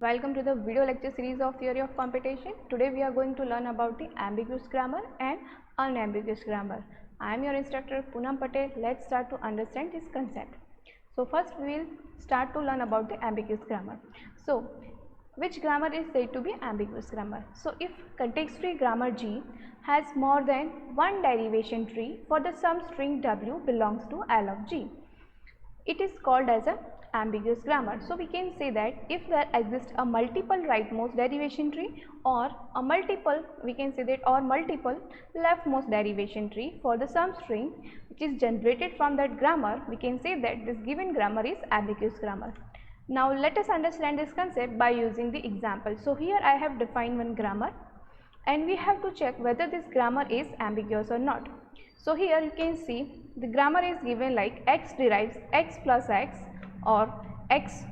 Welcome to the video lecture series of Theory of Computation. Today we are going to learn about the ambiguous grammar and unambiguous grammar. I am your instructor Poonam Patel. Let's start to understand this concept. So first we will start to learn about the ambiguous grammar. So which grammar is said to be ambiguous grammar? So if context-free grammar G has more than one derivation tree for the sum string W belongs to L of G, it is called as a ambiguous grammar. So we can say that if there exists a multiple rightmost derivation tree or a multiple leftmost derivation tree for the sum string which is generated from that grammar, we can say that this given grammar is ambiguous grammar. Now let us understand this concept by using the example. So here I have defined one grammar and we have to check whether this grammar is ambiguous or not. So here you can see the grammar is given like x derives x plus x or x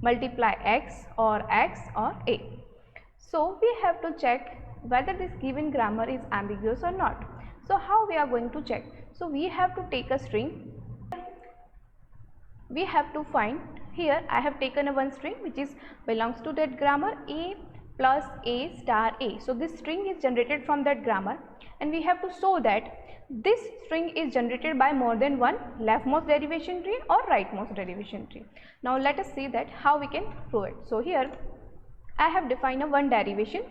multiply x or a. So we have to check whether this given grammar is ambiguous or not. So how we are going to check? So we have to take a string. We have to find, here I have taken a one string which is belongs to that grammar a plus a star a. So this string is generated from that grammar and we have to show that this string is generated by more than one leftmost derivation tree or rightmost derivation tree. Now let us see that how we can prove it. So here I have defined a one derivations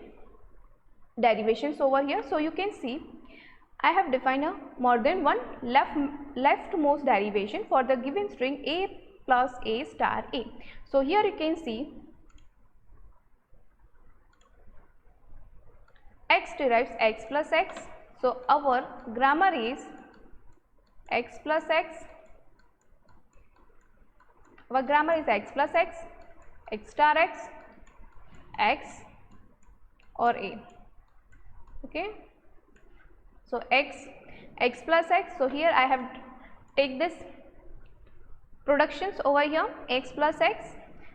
over here. So you can see I have defined a more than one leftmost derivation for the given string a plus a star a. So here you can see x derives x plus x. So our grammar is x plus x. Our grammar is x plus x, x star x or a. Okay. So x plus x. So here I have take this productions over here x plus x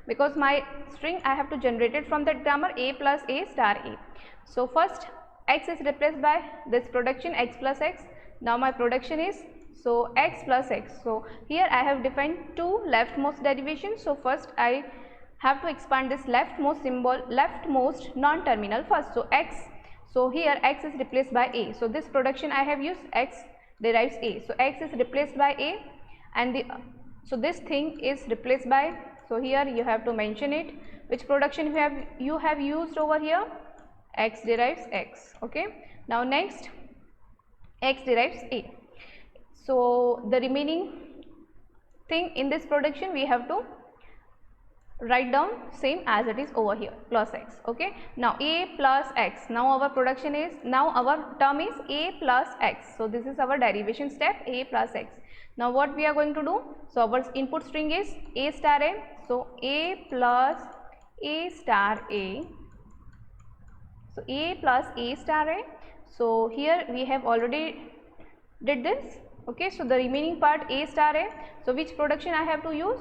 because my string I have to generate it from that grammar a plus a star a. So first x is replaced by this production x plus x. Now my production is so x plus x. So here I have defined two leftmost derivations. So first I have to expand this leftmost symbol, leftmost non-terminal first. So x. So here x is replaced by a. So this production I have used x derives a. So x is replaced by a and so this thing is replaced by, so here you have to mention it which production you have used over here, x derives x. Okay. Now next x derives a. So the remaining thing in this production we have to write down same as it is over here plus x. Okay. Now a plus x. Now our production is, now our term is a plus x. So this is our derivation step, a plus x. Now what we are going to do? So our input string is a star a. So a plus a star a. So a plus a star a. So here we have already did this. Okay. So the remaining part a star a. So which production I have to use?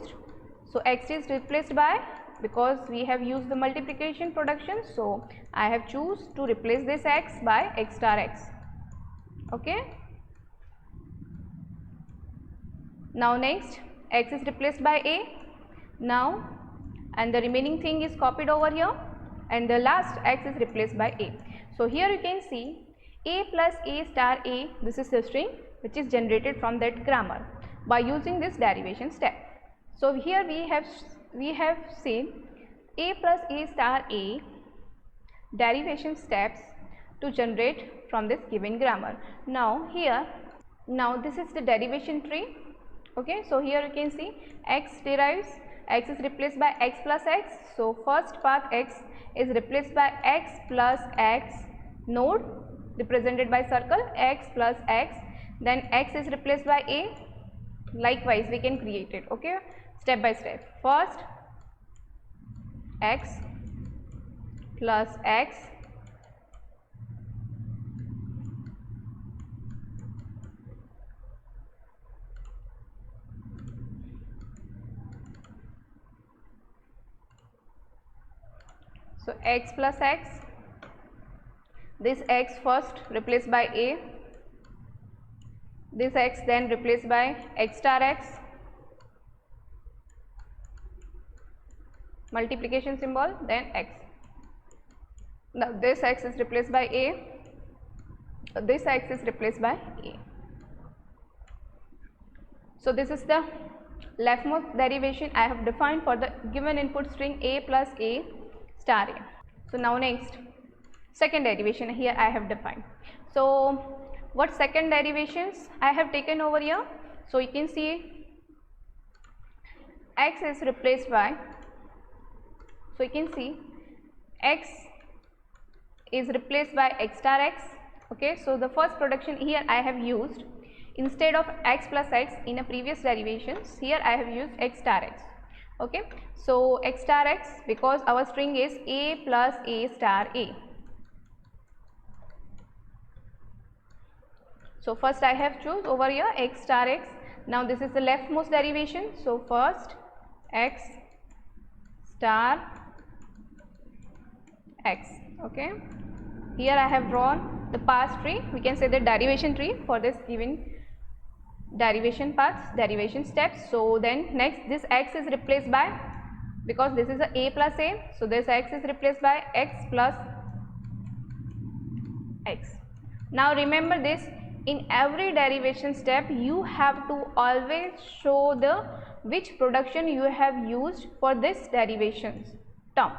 So x is replaced by, because we have used the multiplication production, so I have choose to replace this x by x star x. Okay. Now next x is replaced by a. Now and the remaining thing is copied over here and the last x is replaced by a. So here you can see a plus a star a, this is the string which is generated from that grammar by using this derivation step. So here we have seen a plus a star a derivation steps to generate from this given grammar. Now this is the derivation tree. Okay. So here you can see x derives, x is replaced by x plus x. So first path x is replaced by x plus x node represented by circle x plus x, then x is replaced by a. Likewise we can create it. Okay. Step by step. First x plus x so x plus x, this x first replaced by a, this x then replaced by x star x, multiplication symbol, then x. Now this x is replaced by a, this x is replaced by a. So this is the leftmost derivation I have defined for the given input string a plus a star a. So now next, second derivation here I have defined. So what second derivations I have taken over here? So you can see x is replaced by, so you can see x is replaced by x star x. Okay, so the first production here I have used, instead of x plus x in a previous derivations, here I have used x star x. Okay, so x star x because our string is a plus a star a. So first I have choose over here x star x. Now this is the leftmost derivation. So first x star x. Okay, here I have drawn the path tree, we can say the derivation tree for this given derivation paths, derivation steps. So then next this x is replaced by, because this is a plus a, so this x is replaced by x plus x. Now remember this, in every derivation step you have to always show the which production you have used for this derivations term.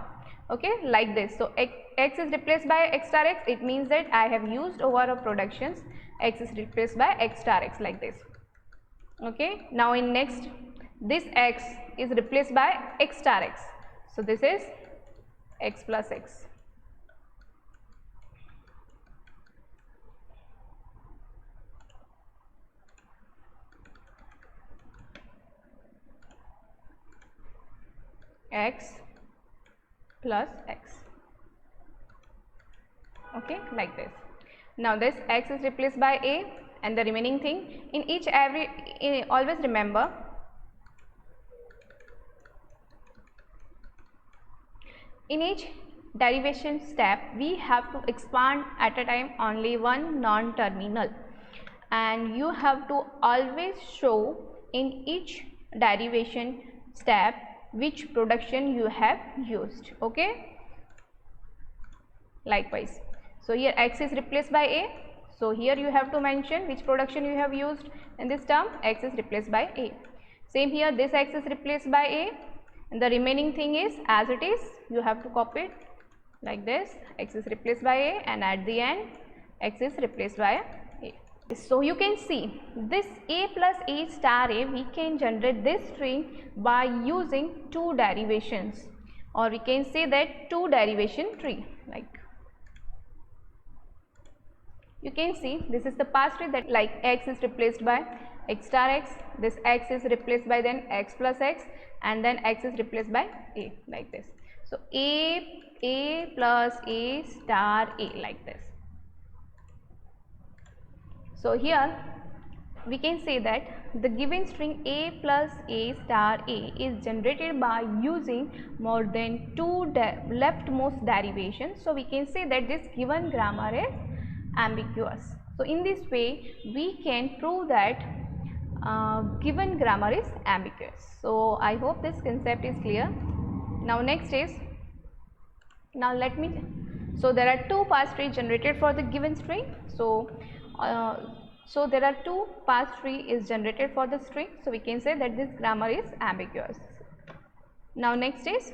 Okay, like this. So x is replaced by x star x, it means that I have used over a productions x is replaced by x star x, like this. Okay, now in next this x is replaced by x star x, so this is x plus x. X plus x. Okay, like this. Now this x is replaced by a, and the remaining thing in each always remember in each derivation step we have to expand at a time only one non-terminal, and you have to always show in each derivation step which production you have used. Okay, likewise. So here x is replaced by a, so here you have to mention which production you have used in this term, x is replaced by a. Same here, this x is replaced by a, and the remaining thing is as it is, you have to copy it like this, x is replaced by a, and at the end x is replaced by a. So you can see this a plus a star a, we can generate this string by using two derivations, or we can say that two derivation tree. Like you can see this is the path tree, that like x is replaced by x star x, this x is replaced by then x plus x, and then x is replaced by a, like this. So a plus a star a, like this. So here we can say that the given string a plus a star a is generated by using more than two leftmost derivations. So we can say that this given grammar is ambiguous. So in this way we can prove that given grammar is ambiguous. So I hope this concept is clear. Now next is, now let me, so there are two path trees generated for the given string. So there are two path tree is generated for the string, so we can say that this grammar is ambiguous. Now next is,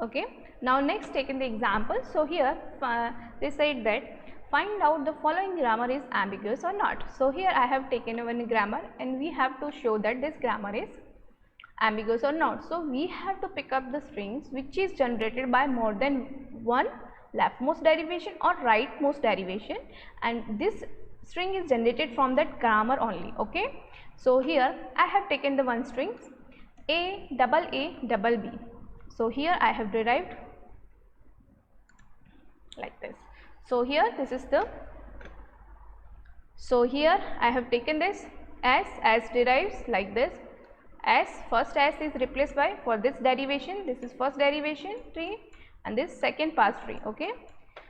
okay, now next taken the example. So here they said that find out the following grammar is ambiguous or not. So here I have taken one grammar and we have to show that this grammar is ambiguous or not. So we have to pick up the strings which is generated by more than one leftmost derivation or rightmost derivation, and this string is generated from that grammar only. Okay, so here I have taken the one string a double b. So here I have derived like this. So here this is the, so here I have taken this s derives like this, s first s is replaced by, for this derivation this is first derivation tree and this second path tree. Okay,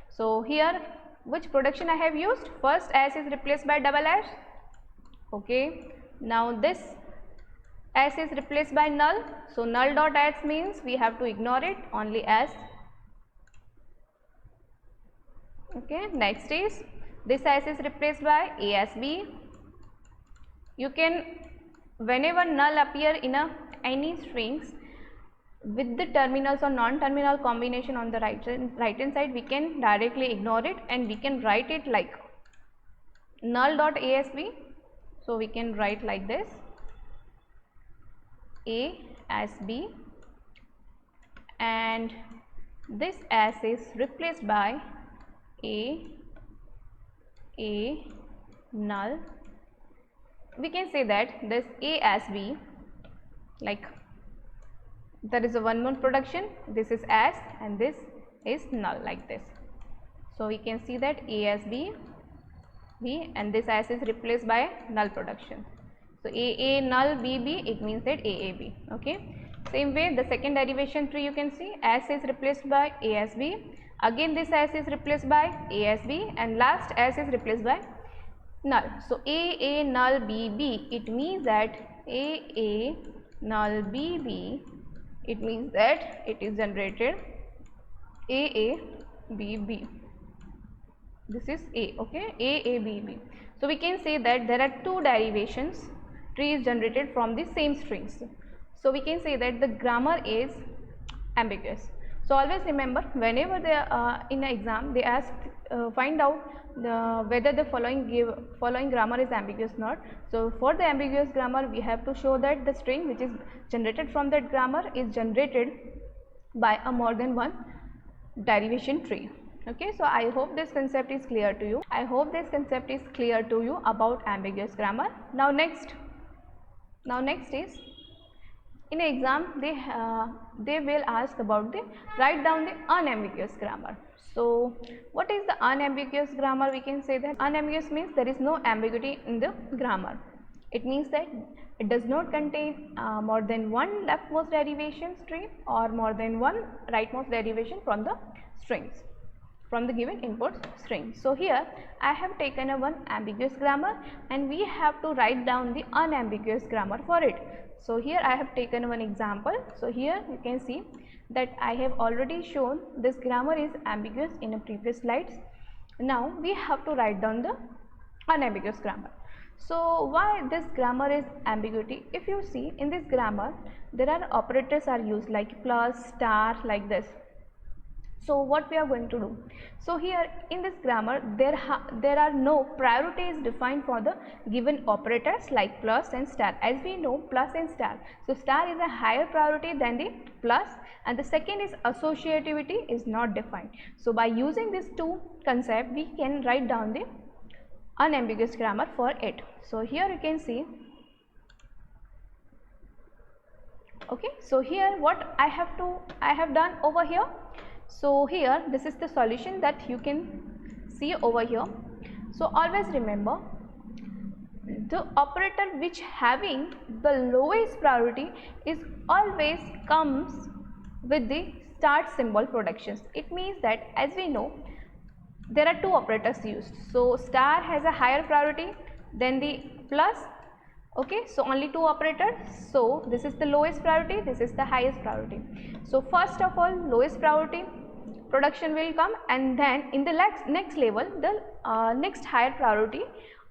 so here which production I have used, first s is replaced by double s. Okay, now this S is replaced by null, so null dot S means we have to ignore it, only S. Okay, next is this S is replaced by ASB. You can, whenever null appear in any strings with the terminals or non-terminal combination on the right hand side, we can directly ignore it and we can write it like null dot ASB. So we can write like this, ASB, and this S is replaced by A null. We can say that this ASB, like there is a one more production, this is S and this is null, like this. So we can see that ASB B and this S is replaced by null production. So AA null BB, it means that AAB. Okay. Same way the second derivation tree you can see S is replaced by ASB. Again this S is replaced by ASB and last S is replaced by null. So AA null BB, it means that AA null BB, it means that it is generated AABB. This is A, okay, AABB. So we can say that there are two derivations, tree is generated from the same strings. So we can say that the grammar is ambiguous. So always remember, whenever they in an exam they ask find out whether the following grammar is ambiguous or not. So for the ambiguous grammar we have to show that the string which is generated from that grammar is generated by a more than one derivation tree. Okay, so I hope this concept is clear to you. I hope this concept is clear to you about ambiguous grammar. Now next is, in exam they will ask about the write down the unambiguous grammar. So what is the unambiguous grammar? We can say that unambiguous means there is no ambiguity in the grammar. It means that it does not contain more than one leftmost derivation string or more than one rightmost derivation from the strings, from the given input string. So here I have taken a one ambiguous grammar and we have to write down the unambiguous grammar for it. So here I have taken one example. So here you can see that I have already shown this grammar is ambiguous in a previous slides. Now we have to write down the unambiguous grammar. So why this grammar is ambiguity? If you see in this grammar there are operators are used like plus, star, like this. So what we are going to do? So here in this grammar there are no priorities defined for the given operators like plus and star. As we know, plus and star. So star is a higher priority than the plus, and the second is associativity is not defined. So by using these two concepts we can write down the unambiguous grammar for it. So here you can see. Okay, so here what I have done over here. So here this is the solution that you can see over here. So always remember, the operator which having the lowest priority is always comes with the start symbol productions. It means that as we know there are two operators used. So star has a higher priority than the plus. Okay, so only two operators. So this is the lowest priority, this is the highest priority. So first of all lowest priority production will come, and then in the next level the next higher priority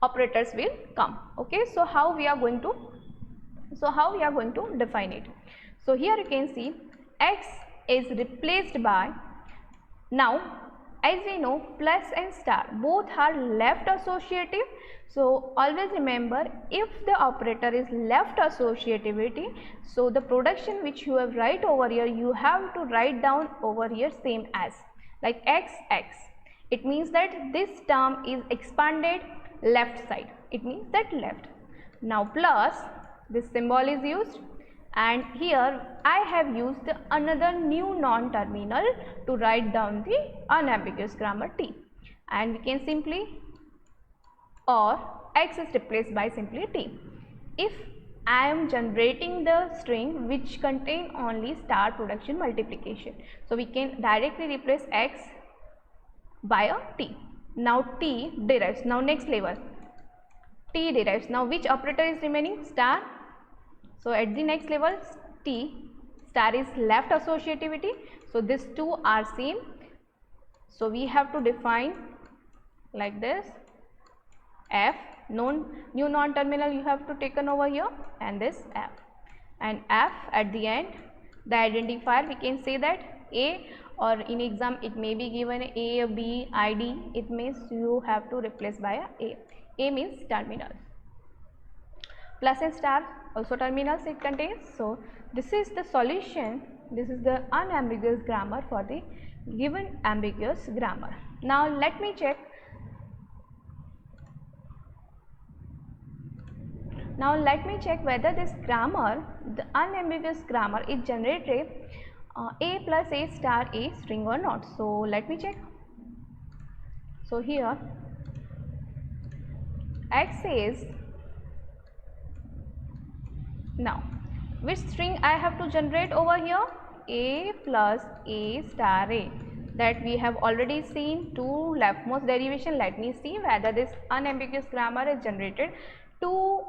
operators will come. Okay, so how we are going to define it? So here you can see x is replaced by, now as we know plus and star both are left associative. So always remember, if the operator is left associativity, so the production which you have write over here you have to write down over here same as, like x. It means that this term is expanded left side, it means that left. Now plus, this symbol is used, and here I have used another new non-terminal to write down the unambiguous grammar T, and we can simply, or x is replaced by simply T. If I am generating the string which contain only star production multiplication, so we can directly replace x by a T. Now T derives, now next level T derives. Now which operator is remaining? Star. So at the next level, T star is left associativity. So these two are same. So we have to define like this. F, new non-terminal you have to taken over here, and this F. And F at the end, the identifier, we can say that A, or in exam it may be given A, B, ID, it means you have to replace by A. A means terminal. Plus and star also terminals it contains. So this is the solution, this is the unambiguous grammar for the given ambiguous grammar. Now let me check. Now let me check whether this grammar, the unambiguous grammar, is generated A plus A star A string or not. So let me check. So here X is, now which string I have to generate over here? A plus A star A. That we have already seen two leftmost derivation. Let me see whether this unambiguous grammar is generated two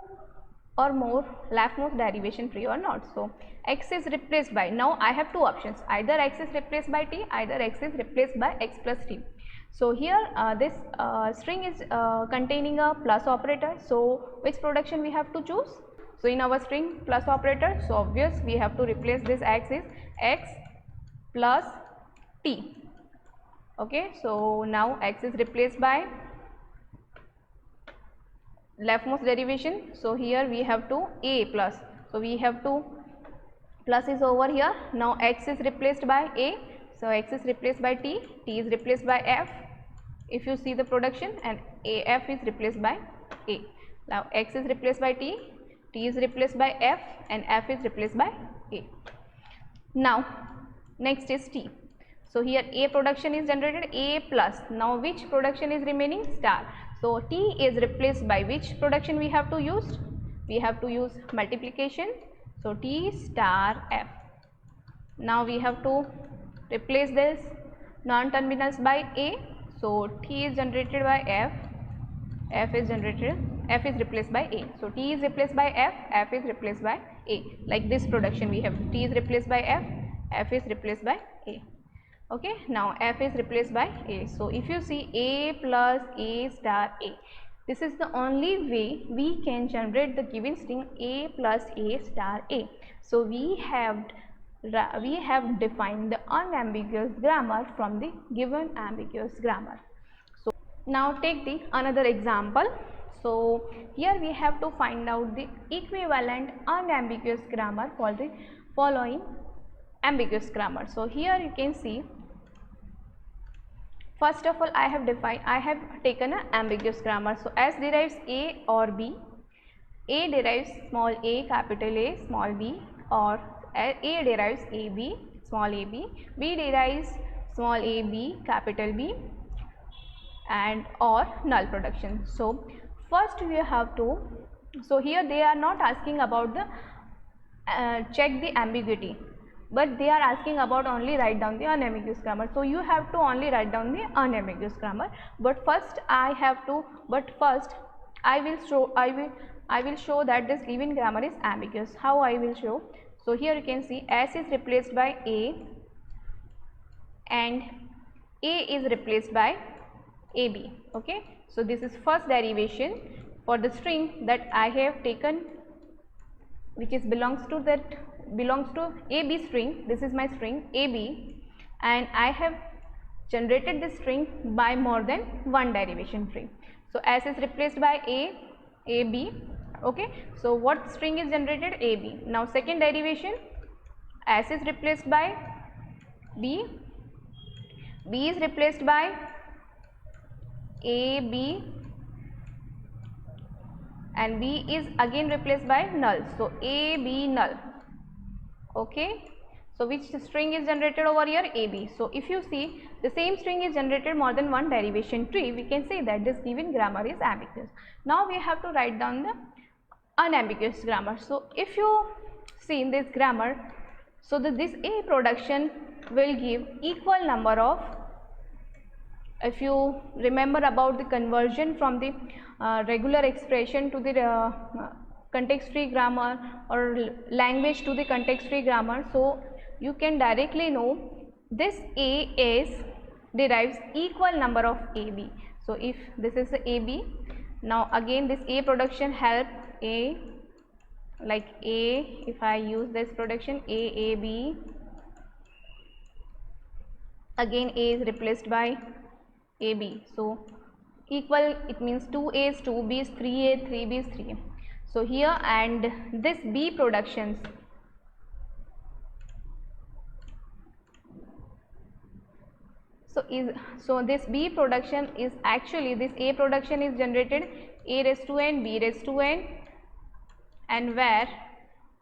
or more leftmost derivation tree or not. So X is replaced by, now I have two options, either X is replaced by T, either X is replaced by X plus T. So here this string is containing a plus operator. So which production we have to choose? So in our string plus operator, so obvious we have to replace this X is X plus T. Okay, so now X is replaced by leftmost derivation. So here we have to A plus, so we have to, plus is over here. Now X is replaced by A, so X is replaced by T, T is replaced by F if you see the production, and F is replaced by A. Now X is replaced by T, T is replaced by F, and F is replaced by A. Now next is T. So here A production is generated, A plus. Now which production is remaining? Star. So T is replaced by which production we have to use? We have to use multiplication. So T star F. Now we have to replace this non-terminals by A. So T is generated by F, F is replaced by A. So T is replaced by F, F is replaced by A. Like this production we have, T is replaced by F, F is replaced by A. Okay, now F is replaced by A. So if you see A plus A star A, this is the only way we can generate the given string A plus A star A. So we have defined the unambiguous grammar from the given ambiguous grammar. So now take the another example. So here we have to find out the equivalent unambiguous grammar for the following ambiguous grammar. So here you can see, first of all I have taken an ambiguous grammar. So S derives A or B, A derives small a capital A small b, or A derives AB small ab, B derives small ab capital B, and or null production. So first we have to, so here they are not asking about the check the ambiguity, but they are asking about only write down the unambiguous grammar. So you have to only write down the unambiguous grammar, but first I will show that this given grammar is ambiguous. How I will show? So here you can see S is replaced by A and A is replaced by AB. Okay, so this is first derivation for the string that I have taken, which is belongs to AB string. This is my string AB, and I have generated this string by more than one derivation tree. So S is replaced by A, AB. Okay, so what string is generated? AB. Now second derivation, S is replaced by B, B is replaced by AB, and B is again replaced by null. So AB null. Okay, so which string is generated over here? AB. So if you see the same string is generated more than one derivation tree, we can say that this given grammar is ambiguous. Now we have to write down the unambiguous grammar. So if you see in this grammar, so this A production will give equal number of, if you remember about the conversion from the regular expression to the context free grammar or language to the context free grammar, so you can directly know this A is derives equal number of AB. So if this is AB, now again this A production help A, like A, if I use this production AAB, again A is replaced by AB, so equal, it means 2A is 2B is 3A, 3B is 3A. So here, and this B productions, so this B production is actually, this A production is generated A raised to n, B raised to n, and where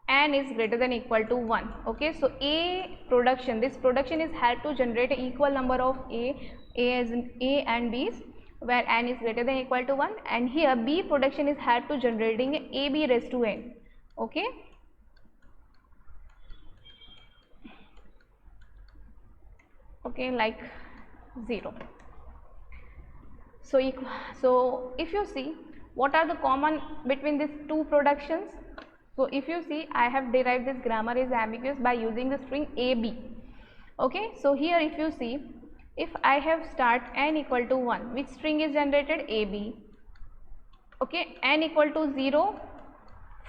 n is greater than equal to 1. Okay, so A production, this production is had to generate an equal number of A as in A and B's, where n is greater than equal to 1, and here B production is had to generating AB raised to n. Okay, okay, like 0. So if you see what are the common between these two productions, so if you see, I have derived this grammar is ambiguous by using the string AB. Okay, so here if you see, if I have start n equal to 1, which string is generated? AB. Okay, n equal to 0,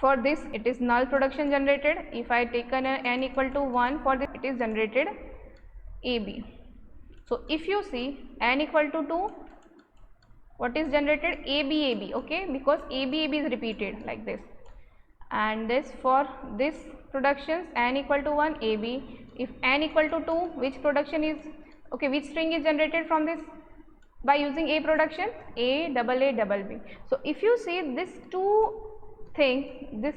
for this it is null production generated. If I take an n equal to 1, for this it is generated AB. So if you see n equal to 2, what is generated? AB. Okay, because AB is repeated like this, and this for this productions n equal to 1 AB. If n equal to 2, which production is, okay, which string is generated from this by using A production? A double B. So if you see this two thing, this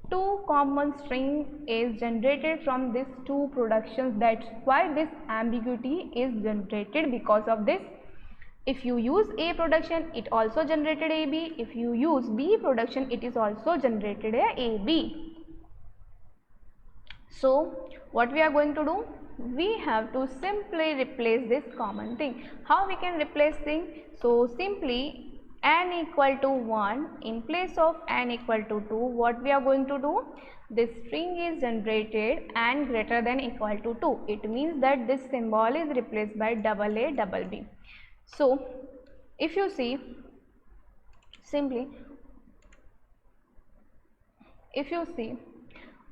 two common string is generated from these two productions, that's why this ambiguity is generated. Because of this, if you use A production, it also generated AB. If you use B production, it is also generated AB. So what we are going to do, we have to simply replace this common thing. How we can replace thing? So simply n equal to 1 in place of n equal to 2, what we are going to do, this string is generated n greater than equal to 2. It means that this symbol is replaced by A B. So if you see, simply if you see,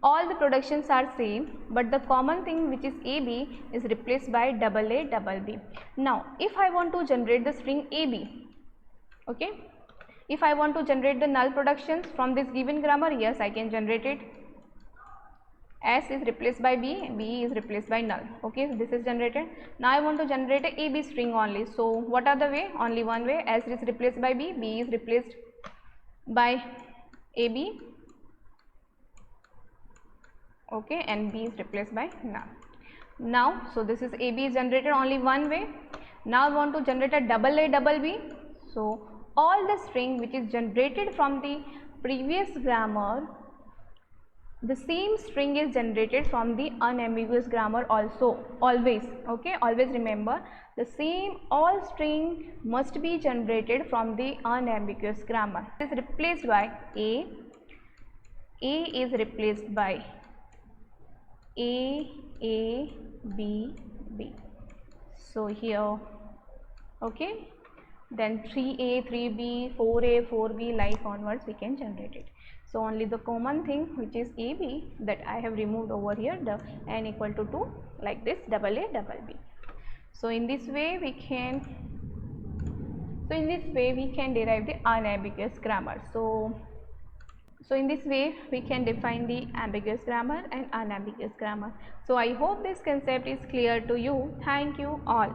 all the productions are same, but the common thing which is AB is replaced by A B. Now if I want to generate the string AB, okay, if I want to generate the null productions from this given grammar, yes, I can generate it. S is replaced by B, B is replaced by null. Okay, so this is generated. Now I want to generate a AB string only. So what are the way? Only one way. S is replaced by B, B is replaced by AB, okay, and B is replaced by null. Now, so this is AB is generated only one way. Now I want to generate a double B. So all the string which is generated from the previous grammar, the same string is generated from the unambiguous grammar also, always. Okay, always remember the same, all string must be generated from the unambiguous grammar. It is replaced by A is replaced by A B. So here, okay, then 3A 3B 4A 4B like onwards we can generate it. So only the common thing which is AB that I have removed over here, the n equal to 2, like this A B. So in this way we can derive the unambiguous grammar. So in this way we can define the ambiguous grammar and unambiguous grammar. So I hope this concept is clear to you. Thank you all.